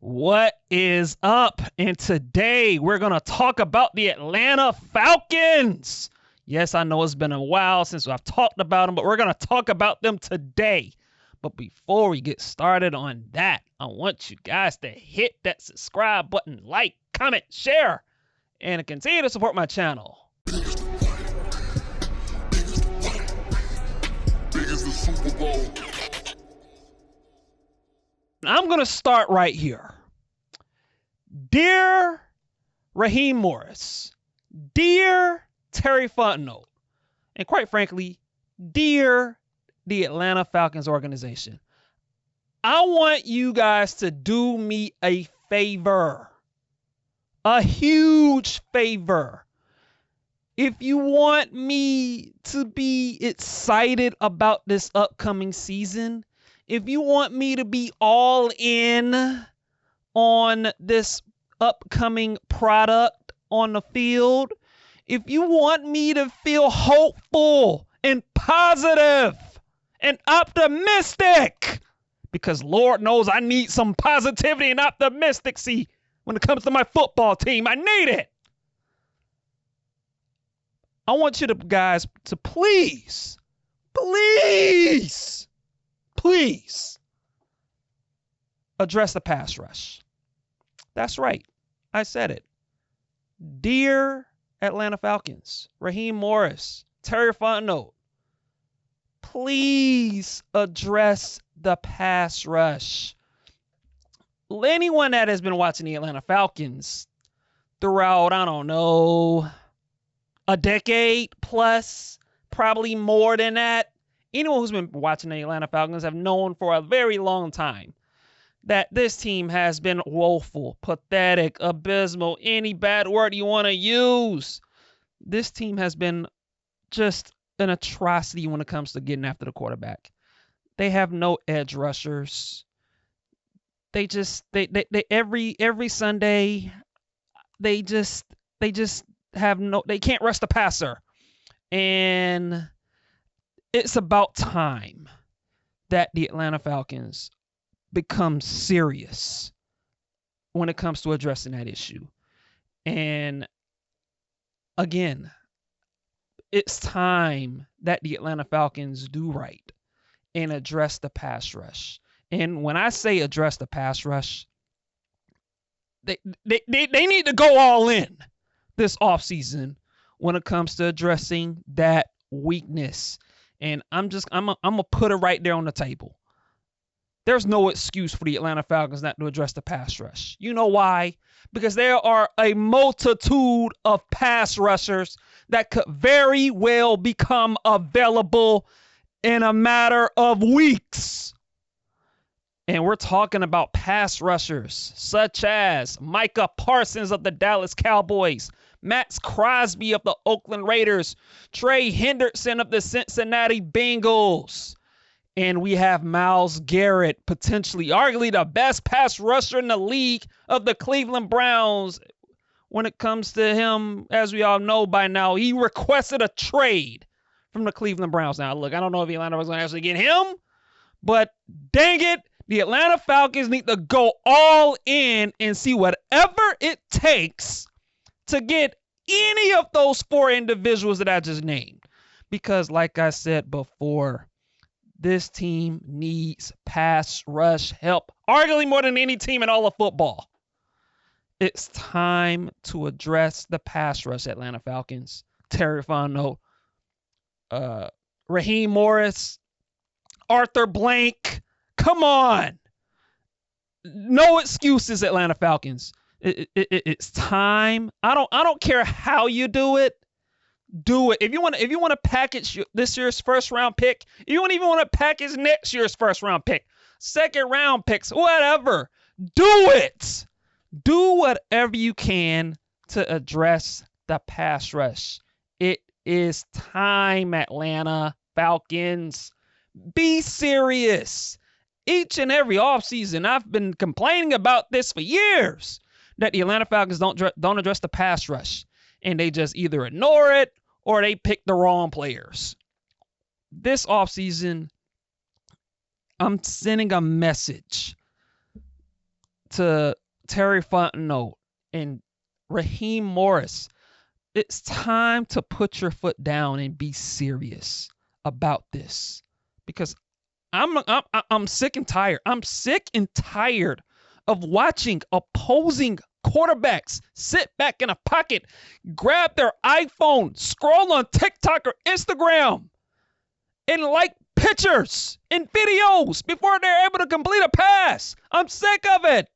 What is up? And today we're going to talk about the Atlanta Falcons. Yes, I know it's been a while since I've talked about them, but we're going to talk about them today. But before we get started on that, I want you guys to hit that subscribe button, like, comment, share, and continue to support my channel. I'm going to start right here. Dear Raheem Morris, dear Terry Fontenot, and quite frankly, dear the Atlanta Falcons organization, I want you guys to do me a favor, a huge favor. If you want me to be excited about this upcoming season, if you want me to be all in on this upcoming product on the field, if you want me to feel hopeful and positive and optimistic, because Lord knows I need some positivity and optimistic-see when it comes to my football team. I need it. I want you guys to please address the pass rush. That's right. I said it. Dear Atlanta Falcons, Raheem Morris, Terry Fontenot, please address the pass rush. Anyone that has been watching the Atlanta Falcons throughout, I don't know, a decade plus, probably more than that, anyone who's been watching the Atlanta Falcons have known for a very long time that this team has been woeful, pathetic, abysmal, any bad word you want to use. This team has been just an atrocity when it comes to getting after the quarterback. They have no edge rushers. They every Sunday they can't rush the passer. And it's about time that the Atlanta Falcons become serious when it comes to addressing that issue. And again, it's time that the Atlanta Falcons do right and address the pass rush. And when I say address the pass rush, they need to go all in this offseason when it comes to addressing that weakness. And I'm gonna put it right there on the table. There's no excuse for the Atlanta Falcons not to address the pass rush. You know why? Because there are a multitude of pass rushers that could very well become available in a matter of weeks. And we're talking about pass rushers such as Micah Parsons of the Dallas Cowboys, Max Crosby of the Oakland Raiders, Trey Hendrickson of the Cincinnati Bengals. And we have Myles Garrett, potentially, arguably the best pass rusher in the league of the Cleveland Browns. When it comes to him, as we all know by now, he requested a trade from the Cleveland Browns. Now, look, I don't know if Atlanta was going to actually get him, but dang it, the Atlanta Falcons need to go all in and see whatever it takes to get any of those four individuals that I just named. Because like I said before, this team needs pass rush help, arguably more than any team in all of football. It's time to address the pass rush, Atlanta Falcons. Terry Fontenot, Raheem Morris, Arthur Blank. Come on. No excuses, Atlanta Falcons. It's time. I don't care how you do it. Do it. If you want to package this year's first round pick, you don't even want to package next year's first round pick, second round picks, whatever. Do it. Do whatever you can to address the pass rush. It is time, Atlanta Falcons. Be serious. Each and every offseason, I've been complaining about this for years, that the Atlanta Falcons don't address the pass rush. And they just either ignore it or they pick the wrong players. This offseason, I'm sending a message to Terry Fontenot and Raheem Morris, it's time to put your foot down and be serious about this, because I'm sick and tired. I'm sick and tired of watching opposing quarterbacks sit back in a pocket, grab their iPhone, scroll on TikTok or Instagram, and like pictures and videos before they're able to complete a pass. I'm sick of it.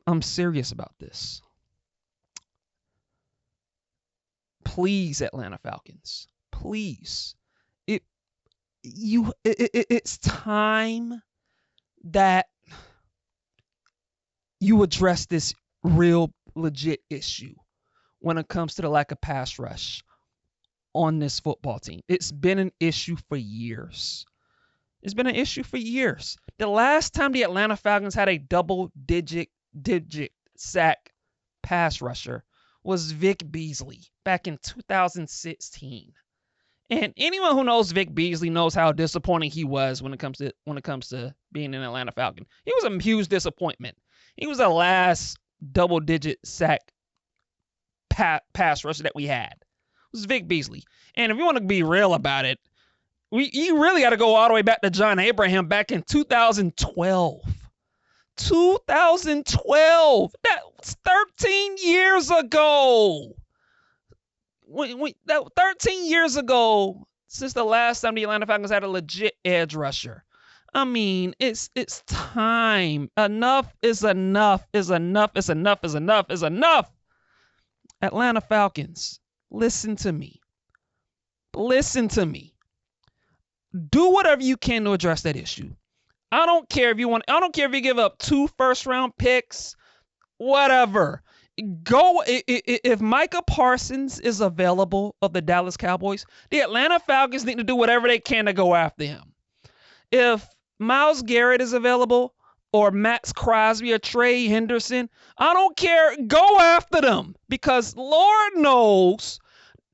I'm serious about this. Please, Atlanta Falcons, please. It's time that you address this real legit issue when it comes to the lack of pass rush on this football team. It's been an issue for years. It's been an issue for years. The last time the Atlanta Falcons had a double-digit sack pass rusher was Vic Beasley back in 2016. And anyone who knows Vic Beasley knows how disappointing he was when it comes to being an Atlanta Falcon. He was a huge disappointment. He was the last double-digit sack pass rusher that we had. It was Vic Beasley. And if you want to be real about it, you really got to go all the way back to John Abraham back in 2012. 2012. That was 13 years ago. That 13 years ago since the last time the Atlanta Falcons had a legit edge rusher. I mean, it's time. Enough is enough. Is enough. Is enough. Is enough. Is enough. Atlanta Falcons, listen to me. Listen to me. Do whatever you can to address that issue. I don't care if you give up 2 first-round picks, whatever. If Micah Parsons is available of the Dallas Cowboys, the Atlanta Falcons need to do whatever they can to go after him. If Myles Garrett is available, or Max Crosby or Trey Henderson, I don't care. Go after them, because Lord knows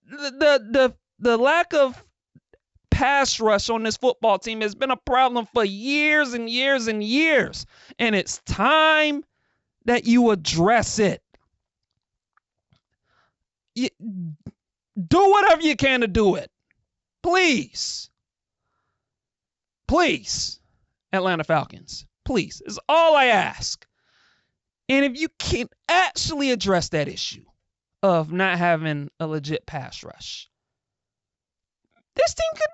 the lack of pass rush on this football team has been a problem for years and years and years, and it's time that you address it. Do whatever you can to do it. Please. Please, Atlanta Falcons. Please. Is all I ask. And if you can actually address that issue of not having a legit pass rush, this team could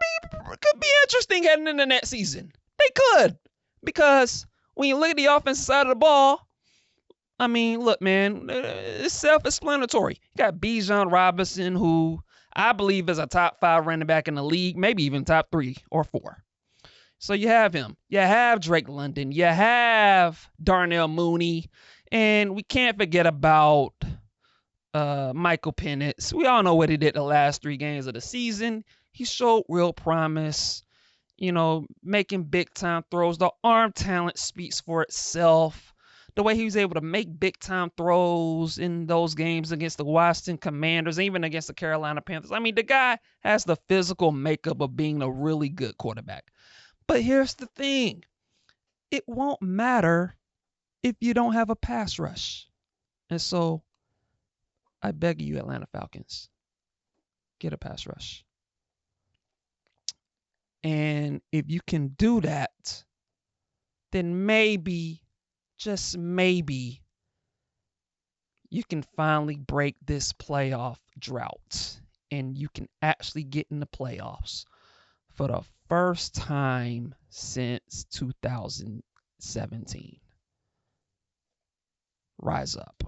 be interesting heading into next season. They could. Because when you look at the offensive side of the ball, I mean, look, man, it's self-explanatory. You got Bijan Robinson, who I believe is a top 5 running back in the league, maybe even top 3 or 4. So you have him. You have Drake London. You have Darnell Mooney. And we can't forget about Michael Penix. We all know what he did the last 3 games of the season. He showed real promise, making big-time throws. The arm talent speaks for itself. The way he was able to make big-time throws in those games against the Washington Commanders, even against the Carolina Panthers. I mean, the guy has the physical makeup of being a really good quarterback. But here's the thing. It won't matter if you don't have a pass rush. And so I beg you, Atlanta Falcons, get a pass rush. And if you can do that, then maybe, just maybe, you can finally break this playoff drought and you can actually get in the playoffs for the first time since 2017. Rise up.